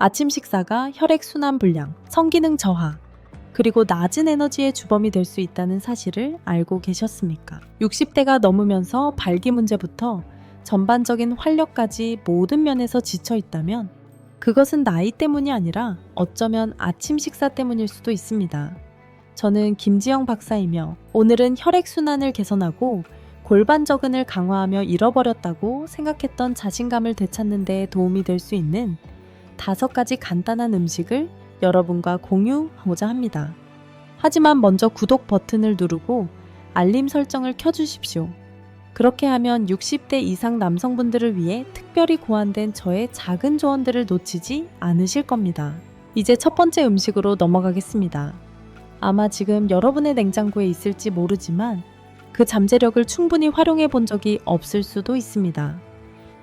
아침 식사가 혈액순환 불량, 성기능 저하, 그리고 낮은 에너지의 주범이 될 수 있다는 사실을 알고 계셨습니까? 60대가 넘으면서 발기 문제부터 전반적인 활력까지 모든 면에서 지쳐 있다면 그것은 나이 때문이 아니라 어쩌면 아침 식사 때문일 수도 있습니다. 저는 김지영 박사이며 오늘은 혈액순환을 개선하고 골반저근을 강화하며 잃어버렸다고 생각했던 자신감을 되찾는 데 도움이 될 수 있는 5가지 간단한 음식을 여러분과 공유하고자 합니다. 하지만 먼저 구독 버튼을 누르고 알림 설정을 켜주십시오. 그렇게 하면 60대 이상 남성분들을 위해 특별히 고안된 저의 작은 조언들을 놓치지 않으실 겁니다. 이제 첫 번째 음식으로 넘어가겠습니다. 아마 지금 여러분의 냉장고에 있을지 모르지만 그 잠재력을 충분히 활용해 본 적이 없을 수도 있습니다.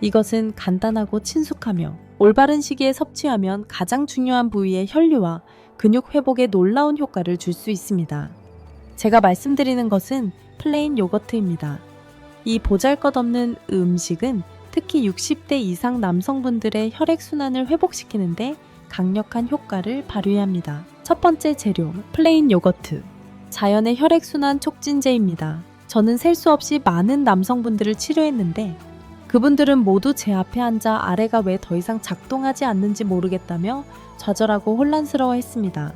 이것은 간단하고 친숙하며 올바른 시기에 섭취하면 가장 중요한 부위의 혈류와 근육 회복에 놀라운 효과를 줄 수 있습니다. 제가 말씀드리는 것은 플레인 요거트입니다. 이 보잘것없는 음식은 특히 60대 이상 남성분들의 혈액순환을 회복시키는데 강력한 효과를 발휘합니다. 첫 번째 재료, 플레인 요거트. 자연의 혈액순환 촉진제입니다. 저는 셀 수 없이 많은 남성분들을 치료했는데 그분들은 모두 제 앞에 앉아 아래가 왜 더 이상 작동하지 않는지 모르겠다며 좌절하고 혼란스러워했습니다.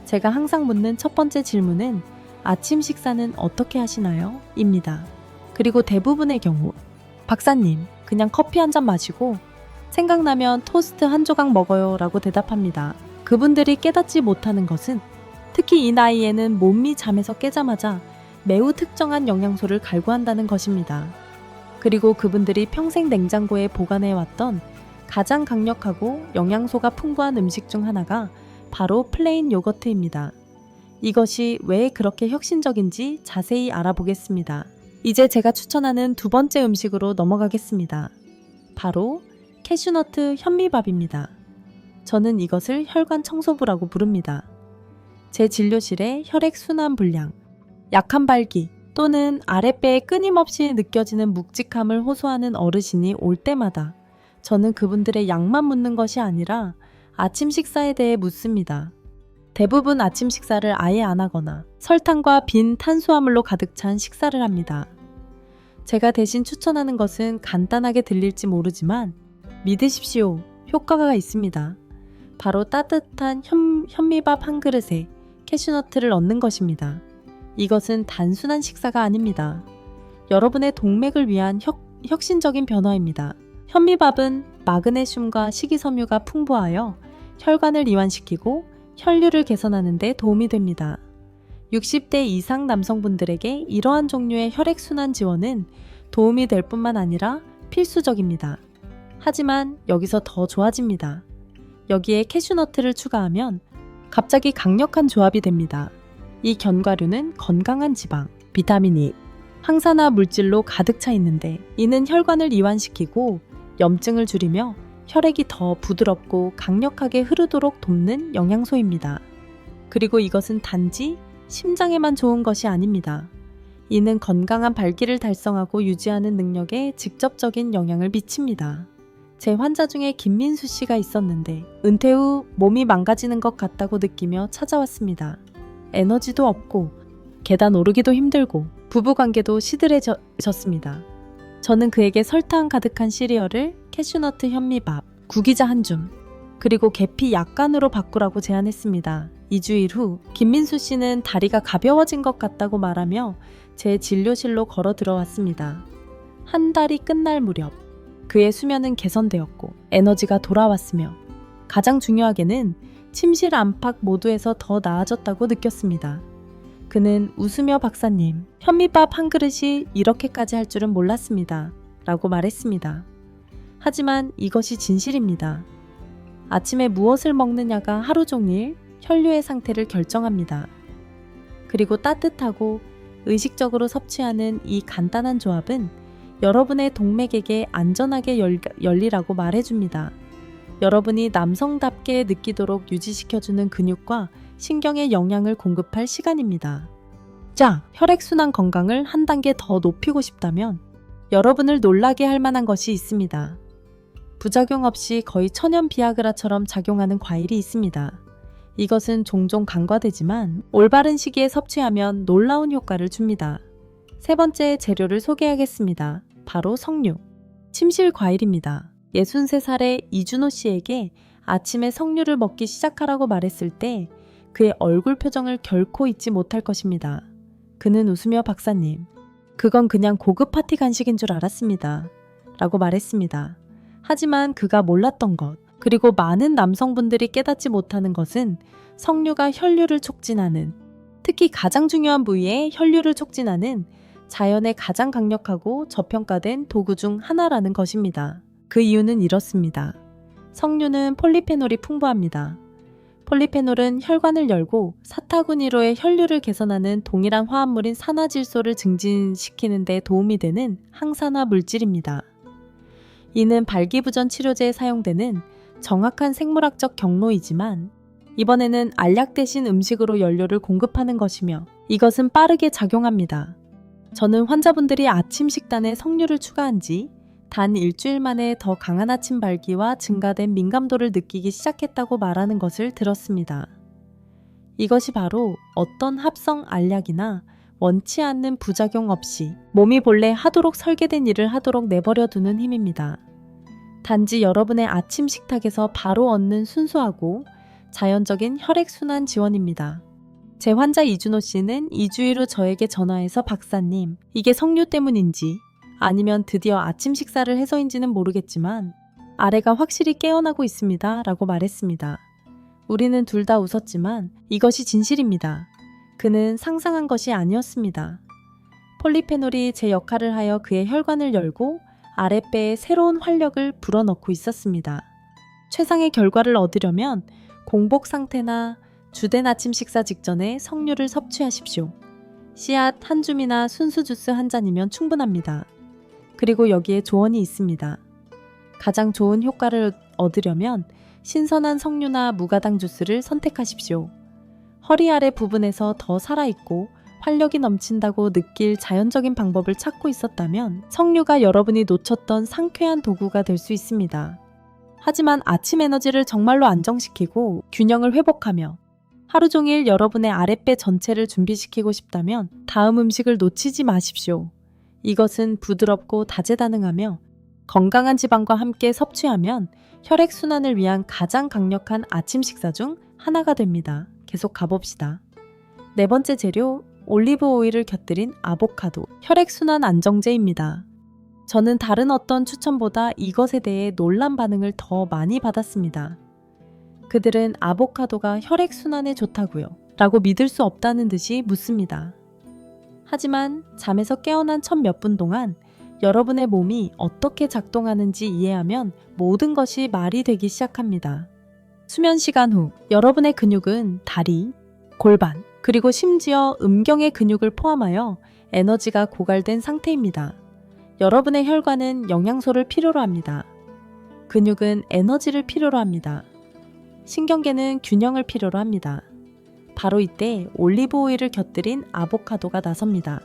제가 항상 묻는 첫 번째 질문은 아침 식사는 어떻게 하시나요? 입니다. 그리고 대부분의 경우 박사님, 그냥 커피 한 잔 마시고 생각나면 토스트 한 조각 먹어요 라고 대답합니다. 그분들이 깨닫지 못하는 것은 특히 이 나이에는 몸이 잠에서 깨자마자 매우 특정한 영양소를 갈구한다는 것입니다. 그리고 그분들이 평생 냉장고에 보관해왔던 가장 강력하고 영양소가 풍부한 음식 중 하나가 바로 플레인 요거트입니다. 이것이 왜 그렇게 혁신적인지 자세히 알아보겠습니다. 이제 제가 추천하는 두 번째 음식으로 넘어가겠습니다. 바로 캐슈너트 현미밥입니다. 저는 이것을 혈관 청소부라고 부릅니다. 제 진료실에 혈액순환 불량, 약한 발기, 또는 아랫배에 끊임없이 느껴지는 묵직함을 호소하는 어르신이 올 때마다 저는 그분들의 약만 묻는 것이 아니라 아침 식사에 대해 묻습니다. 대부분 아침 식사를 아예 안 하거나 설탕과 빈 탄수화물로 가득 찬 식사를 합니다. 제가 대신 추천하는 것은 간단하게 들릴지 모르지만 믿으십시오. 효과가 있습니다. 바로 따뜻한 현미밥 한 그릇에 캐슈너트를 넣는 것입니다. 이것은 단순한 식사가 아닙니다. 여러분의 동맥을 위한 혁신적인 변화입니다. 현미밥은 마그네슘과 식이섬유가 풍부하여 혈관을 이완시키고 혈류를 개선하는 데 도움이 됩니다. 60대 이상 남성분들에게 이러한 종류의 혈액순환 지원은 도움이 될 뿐만 아니라 필수적입니다. 하지만 여기서 더 좋아집니다. 여기에 캐슈너트를 추가하면 갑자기 강력한 조합이 됩니다. 이 견과류는 건강한 지방, 비타민 E, 항산화 물질로 가득 차 있는데 이는 혈관을 이완시키고 염증을 줄이며 혈액이 더 부드럽고 강력하게 흐르도록 돕는 영양소입니다. 그리고 이것은 단지 심장에만 좋은 것이 아닙니다. 이는 건강한 발기를 달성하고 유지하는 능력에 직접적인 영향을 미칩니다. 제 환자 중에 김민수 씨가 있었는데 은퇴 후 몸이 망가지는 것 같다고 느끼며 찾아왔습니다. 에너지도 없고 계단 오르기도 힘들고 부부관계도 시들해졌습니다. 저는 그에게 설탕 가득한 시리얼을 캐슈너트 현미밥, 구기자 한 줌, 그리고 계피 약간으로 바꾸라고 제안했습니다. 2주일 후 김민수 씨는 다리가 가벼워진 것 같다고 말하며 제 진료실로 걸어 들어왔습니다. 한 달이 끝날 무렵 그의 수면은 개선되었고 에너지가 돌아왔으며 가장 중요하게는 침실 안팎 모두에서 더 나아졌다고 느꼈습니다. 그는 웃으며 박사님, 현미밥 한 그릇이 이렇게까지 할 줄은 몰랐습니다. 라고 말했습니다. 하지만 이것이 진실입니다. 아침에 무엇을 먹느냐가 하루 종일 혈류의 상태를 결정합니다. 그리고 따뜻하고 의식적으로 섭취하는 이 간단한 조합은 여러분의 동맥에게 안전하게 열리라고 말해줍니다. 여러분이 남성답게 느끼도록 유지시켜주는 근육과 신경에 영양을 공급할 시간입니다. 자, 혈액순환 건강을 한 단계 더 높이고 싶다면 여러분을 놀라게 할 만한 것이 있습니다. 부작용 없이 거의 천연 비아그라처럼 작용하는 과일이 있습니다. 이것은 종종 간과되지만 올바른 시기에 섭취하면 놀라운 효과를 줍니다. 세 번째 재료를 소개하겠습니다. 바로 석류. 침실 과일입니다. 63살의 이준호 씨에게 아침에 석류를 먹기 시작하라고 말했을 때 그의 얼굴 표정을 결코 잊지 못할 것입니다. 그는 웃으며 박사님, 그건 그냥 고급 파티 간식인 줄 알았습니다. 라고 말했습니다. 하지만 그가 몰랐던 것, 그리고 많은 남성분들이 깨닫지 못하는 것은 석류가 혈류를 촉진하는, 특히 가장 중요한 부위에 혈류를 촉진하는 자연의 가장 강력하고 저평가된 도구 중 하나라는 것입니다. 그 이유는 이렇습니다. 석류는 폴리페놀이 풍부합니다. 폴리페놀은 혈관을 열고 사타구니로의 혈류를 개선하는 동일한 화합물인 산화질소를 증진시키는 데 도움이 되는 항산화 물질입니다. 이는 발기부전 치료제에 사용되는 정확한 생물학적 경로이지만 이번에는 알약 대신 음식으로 연료를 공급하는 것이며 이것은 빠르게 작용합니다. 저는 환자분들이 아침 식단에 석류를 추가한 지 단 일주일 만에 더 강한 아침 발기와 증가된 민감도를 느끼기 시작했다고 말하는 것을 들었습니다. 이것이 바로 어떤 합성 알약이나 원치 않는 부작용 없이 몸이 본래 하도록 설계된 일을 하도록 내버려 두는 힘입니다. 단지 여러분의 아침 식탁에서 바로 얻는 순수하고 자연적인 혈액순환 지원입니다. 제 환자 이준호 씨는 2주일 후 저에게 전화해서 박사님, 이게 석류 때문인지 아니면 드디어 아침 식사를 해서인지는 모르겠지만 아래가 확실히 깨어나고 있습니다. 라고 말했습니다. 우리는 둘 다 웃었지만 이것이 진실입니다. 그는 상상한 것이 아니었습니다. 폴리페놀이 제 역할을 하여 그의 혈관을 열고 아랫배에 새로운 활력을 불어넣고 있었습니다. 최상의 결과를 얻으려면 공복 상태나 주된 아침 식사 직전에 석류를 섭취하십시오. 씨앗 한 줌이나 순수 주스 한 잔이면 충분합니다. 그리고 여기에 조언이 있습니다. 가장 좋은 효과를 얻으려면 신선한 석류나 무가당 주스를 선택하십시오. 허리 아래 부분에서 더 살아있고 활력이 넘친다고 느낄 자연적인 방법을 찾고 있었다면 석류가 여러분이 놓쳤던 상쾌한 도구가 될 수 있습니다. 하지만 아침 에너지를 정말로 안정시키고 균형을 회복하며 하루 종일 여러분의 아랫배 전체를 준비시키고 싶다면 다음 음식을 놓치지 마십시오. 이것은 부드럽고 다재다능하며 건강한 지방과 함께 섭취하면 혈액순환을 위한 가장 강력한 아침 식사 중 하나가 됩니다. 계속 가봅시다. 네 번째 재료, 올리브 오일을 곁들인 아보카도, 혈액순환 안정제입니다. 저는 다른 어떤 추천보다 이것에 대해 놀란 반응을 더 많이 받았습니다. 그들은 아보카도가 혈액순환에 좋다고요? 라고 믿을 수 없다는 듯이 묻습니다. 하지만 잠에서 깨어난 첫 몇 분 동안 여러분의 몸이 어떻게 작동하는지 이해하면 모든 것이 말이 되기 시작합니다. 수면 시간 후 여러분의 근육은 다리, 골반, 그리고 심지어 음경의 근육을 포함하여 에너지가 고갈된 상태입니다. 여러분의 혈관은 영양소를 필요로 합니다. 근육은 에너지를 필요로 합니다. 신경계는 균형을 필요로 합니다. 바로 이때 올리브 오일을 곁들인 아보카도가 나섭니다.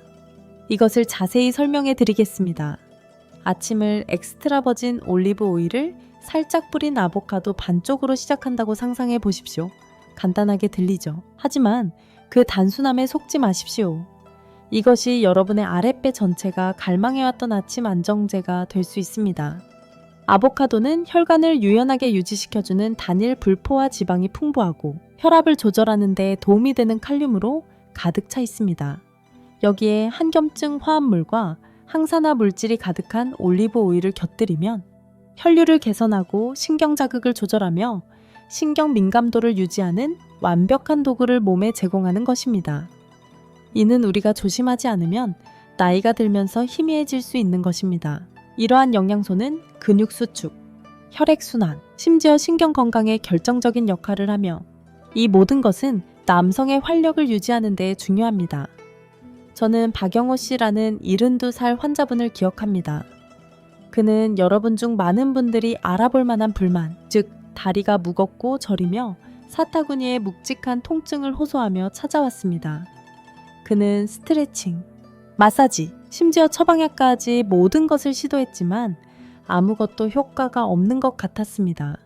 이것을 자세히 설명해 드리겠습니다. 아침을 엑스트라 버진 올리브 오일을 살짝 뿌린 아보카도 반쪽으로 시작한다고 상상해 보십시오. 간단하게 들리죠? 하지만 그 단순함에 속지 마십시오. 이것이 여러분의 아랫배 전체가 갈망해왔던 아침 안정제가 될 수 있습니다. 아보카도는 혈관을 유연하게 유지시켜주는 단일 불포화 지방이 풍부하고 혈압을 조절하는 데 도움이 되는 칼륨으로 가득 차 있습니다. 여기에 한겸증 화합물과 항산화 물질이 가득한 올리브 오일을 곁들이면 혈류를 개선하고 신경 자극을 조절하며 신경 민감도를 유지하는 완벽한 도구를 몸에 제공하는 것입니다. 이는 우리가 조심하지 않으면 나이가 들면서 희미해질 수 있는 것입니다. 이러한 영양소는 근육 수축, 혈액 순환, 심지어 신경 건강에 결정적인 역할을 하며 이 모든 것은 남성의 활력을 유지하는 데 중요합니다. 저는 박영호 씨라는 72살 환자분을 기억합니다. 그는 여러분 중 많은 분들이 알아볼 만한 불만, 즉 다리가 무겁고 저리며 사타구니에 묵직한 통증을 호소하며 찾아왔습니다. 그는 스트레칭, 마사지, 심지어 처방약까지 모든 것을 시도했지만 아무것도 효과가 없는 것 같았습니다.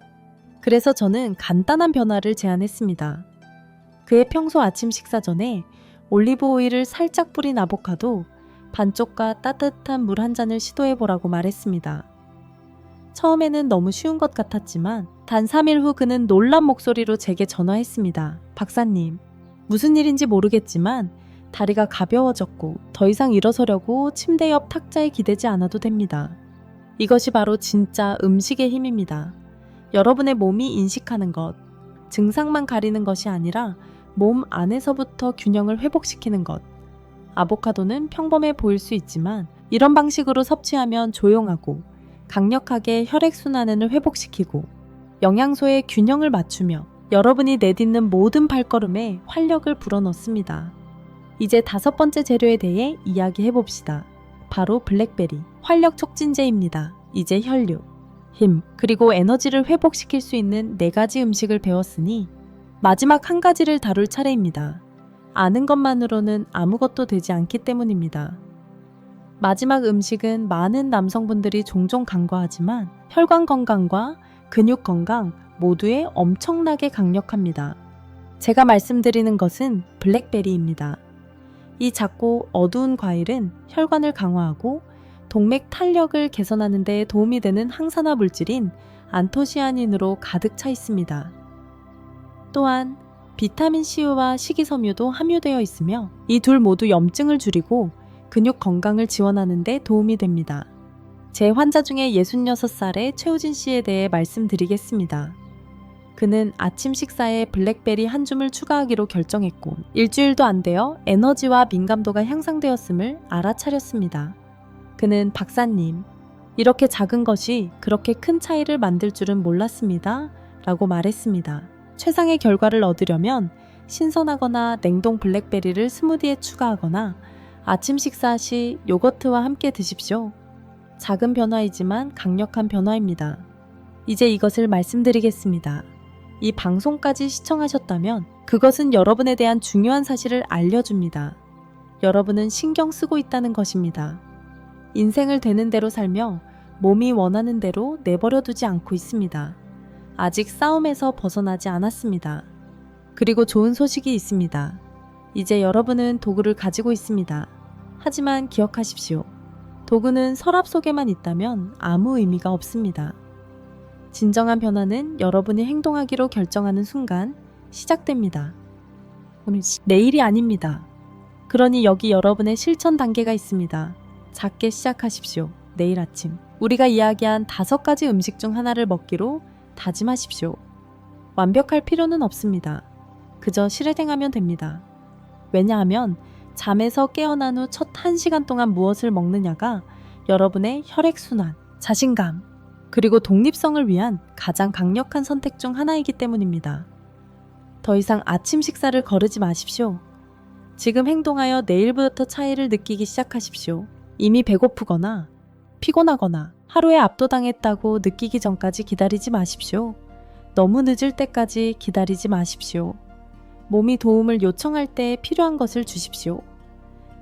그래서 저는 간단한 변화를 제안했습니다. 그의 평소 아침 식사 전에 올리브 오일을 살짝 뿌린 아보카도 반쪽과 따뜻한 물 한 잔을 시도해보라고 말했습니다. 처음에는 너무 쉬운 것 같았지만 단 3일 후 그는 놀란 목소리로 제게 전화했습니다. 박사님, 무슨 일인지 모르겠지만 다리가 가벼워졌고 더 이상 일어서려고 침대 옆 탁자에 기대지 않아도 됩니다. 이것이 바로 진짜 음식의 힘입니다. 여러분의 몸이 인식하는 것, 증상만 가리는 것이 아니라 몸 안에서부터 균형을 회복시키는 것. 아보카도는 평범해 보일 수 있지만 이런 방식으로 섭취하면 조용하고 강력하게 혈액순환을 회복시키고 영양소의 균형을 맞추며 여러분이 내딛는 모든 발걸음에 활력을 불어넣습니다. 이제 5번째 재료에 대해 이야기해봅시다. 바로 블랙베리, 활력 촉진제입니다. 이제 혈류, 힘, 그리고 에너지를 회복시킬 수 있는 4가지 음식을 배웠으니 마지막 한 가지를 다룰 차례입니다. 아는 것만으로는 아무것도 되지 않기 때문입니다. 마지막 음식은 많은 남성분들이 종종 간과하지만 혈관 건강과 근육 건강 모두에 엄청나게 강력합니다. 제가 말씀드리는 것은 블랙베리입니다. 이 작고 어두운 과일은 혈관을 강화하고 동맥 탄력을 개선하는 데 도움이 되는 항산화 물질인 안토시아닌으로 가득 차 있습니다. 또한 비타민C와 식이섬유도 함유되어 있으며 이 둘 모두 염증을 줄이고 근육 건강을 지원하는 데 도움이 됩니다. 제 환자 중에 66살의 최우진 씨에 대해 말씀드리겠습니다. 그는 아침 식사에 블랙베리 한 줌을 추가하기로 결정했고 일주일도 안 되어 에너지와 민감도가 향상되었음을 알아차렸습니다. 그는 박사님, 이렇게 작은 것이 그렇게 큰 차이를 만들 줄은 몰랐습니다. 라고 말했습니다. 최상의 결과를 얻으려면 신선하거나 냉동 블랙베리를 스무디에 추가하거나 아침 식사 시 요거트와 함께 드십시오. 작은 변화이지만 강력한 변화입니다. 이제 이것을 말씀드리겠습니다. 이 방송까지 시청하셨다면 그것은 여러분에 대한 중요한 사실을 알려줍니다. 여러분은 신경 쓰고 있다는 것입니다. 인생을 되는 대로 살며 몸이 원하는 대로 내버려 두지 않고 있습니다. 아직 싸움에서 벗어나지 않았습니다. 그리고 좋은 소식이 있습니다. 이제 여러분은 도구를 가지고 있습니다. 하지만 기억하십시오. 도구는 서랍 속에만 있다면 아무 의미가 없습니다. 진정한 변화는 여러분이 행동하기로 결정하는 순간 시작됩니다. 내일이 아닙니다. 그러니 여기 여러분의 실천 단계가 있습니다. 작게 시작하십시오. 내일 아침 우리가 이야기한 5가지 음식 중 하나를 먹기로 다짐하십시오. 완벽할 필요는 없습니다. 그저 실행하면 됩니다. 왜냐하면 잠에서 깨어난 후 첫 1시간 동안 무엇을 먹느냐가 여러분의 혈액순환, 자신감, 그리고 독립성을 위한 가장 강력한 선택 중 하나이기 때문입니다. 더 이상 아침 식사를 거르지 마십시오. 지금 행동하여 내일부터 차이를 느끼기 시작하십시오. 이미 배고프거나 피곤하거나 하루에 압도당했다고 느끼기 전까지 기다리지 마십시오. 너무 늦을 때까지 기다리지 마십시오. 몸이 도움을 요청할 때 필요한 것을 주십시오.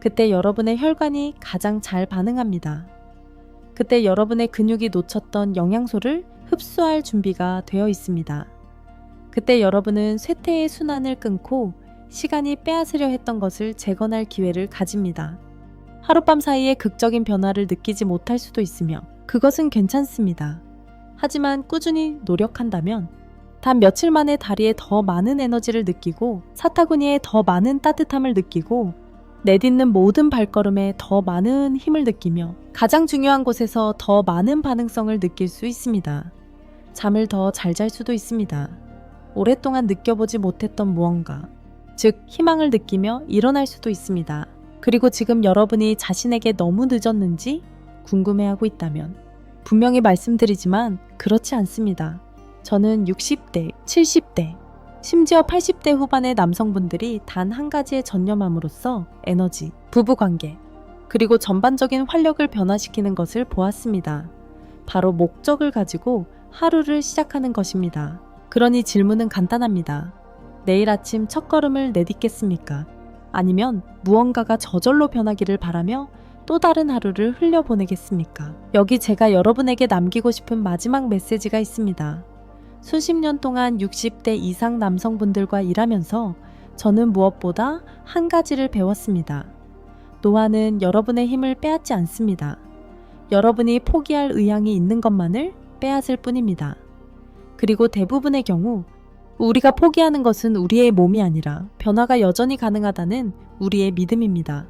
그때 여러분의 혈관이 가장 잘 반응합니다. 그때 여러분의 근육이 놓쳤던 영양소를 흡수할 준비가 되어 있습니다. 그때 여러분은 쇠퇴의 순환을 끊고 시간이 빼앗으려 했던 것을 재건할 기회를 가집니다. 하룻밤 사이에 극적인 변화를 느끼지 못할 수도 있으며 그것은 괜찮습니다. 하지만 꾸준히 노력한다면 단 며칠 만에 다리에 더 많은 에너지를 느끼고 사타구니에 더 많은 따뜻함을 느끼고 내딛는 모든 발걸음에 더 많은 힘을 느끼며 가장 중요한 곳에서 더 많은 반응성을 느낄 수 있습니다. 잠을 더 잘 잘 수도 있습니다. 오랫동안 느껴보지 못했던 무언가, 즉 희망을 느끼며 일어날 수도 있습니다. 그리고 지금 여러분이 자신에게 너무 늦었는지 궁금해하고 있다면 분명히 말씀드리지만 그렇지 않습니다. 저는 60대, 70대, 심지어 80대 후반의 남성분들이 단 한 가지에 전념함으로써 에너지, 부부관계, 그리고 전반적인 활력을 변화시키는 것을 보았습니다. 바로 목적을 가지고 하루를 시작하는 것입니다. 그러니 질문은 간단합니다. 내일 아침 첫걸음을 내딛겠습니까? 아니면 무언가가 저절로 변하기를 바라며 또 다른 하루를 흘려보내겠습니까? 여기 제가 여러분에게 남기고 싶은 마지막 메시지가 있습니다. 수십 년 동안 60대 이상 남성분들과 일하면서 저는 무엇보다 한 가지를 배웠습니다. 노화는 여러분의 힘을 빼앗지 않습니다. 여러분이 포기할 의향이 있는 것만을 빼앗을 뿐입니다. 그리고 대부분의 경우 우리가 포기하는 것은 우리의 몸이 아니라 변화가 여전히 가능하다는 우리의 믿음입니다.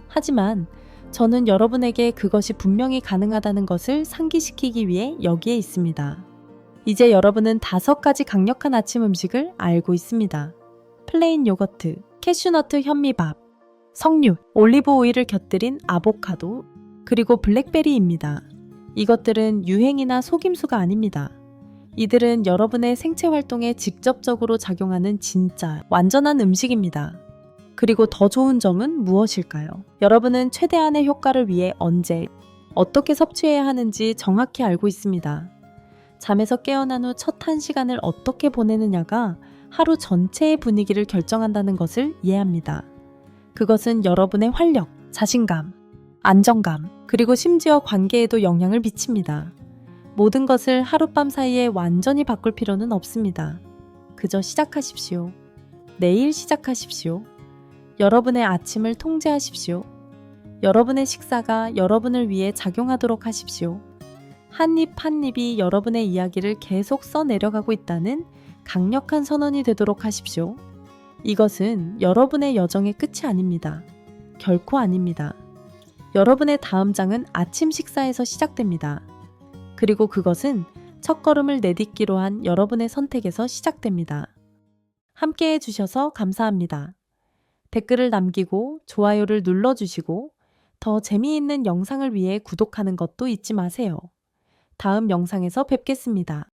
하지만 저는 여러분에게 그것이 분명히 가능하다는 것을 상기시키기 위해 여기에 있습니다. 이제 여러분은 5가지 강력한 아침 음식을 알고 있습니다. 플레인 요거트, 캐슈너트 현미밥, 석류, 올리브 오일을 곁들인 아보카도, 그리고 블랙베리입니다. 이것들은 유행이나 속임수가 아닙니다. 이들은 여러분의 생체 활동에 직접적으로 작용하는 진짜 완전한 음식입니다. 그리고 더 좋은 점은 무엇일까요? 여러분은 최대한의 효과를 위해 언제, 어떻게 섭취해야 하는지 정확히 알고 있습니다. 잠에서 깨어난 후 첫 1시간을 어떻게 보내느냐가 하루 전체의 분위기를 결정한다는 것을 이해합니다. 그것은 여러분의 활력, 자신감, 안정감, 그리고 심지어 관계에도 영향을 미칩니다. 모든 것을 하룻밤 사이에 완전히 바꿀 필요는 없습니다. 그저 시작하십시오. 내일 시작하십시오. 여러분의 아침을 통제하십시오. 여러분의 식사가 여러분을 위해 작용하도록 하십시오. 한 입 한 입이 여러분의 이야기를 계속 써내려가고 있다는 강력한 선언이 되도록 하십시오. 이것은 여러분의 여정의 끝이 아닙니다. 결코 아닙니다. 여러분의 다음 장은 아침 식사에서 시작됩니다. 그리고 그것은 첫걸음을 내딛기로 한 여러분의 선택에서 시작됩니다. 함께 해주셔서 감사합니다. 댓글을 남기고 좋아요를 눌러주시고 더 재미있는 영상을 위해 구독하는 것도 잊지 마세요. 다음 영상에서 뵙겠습니다.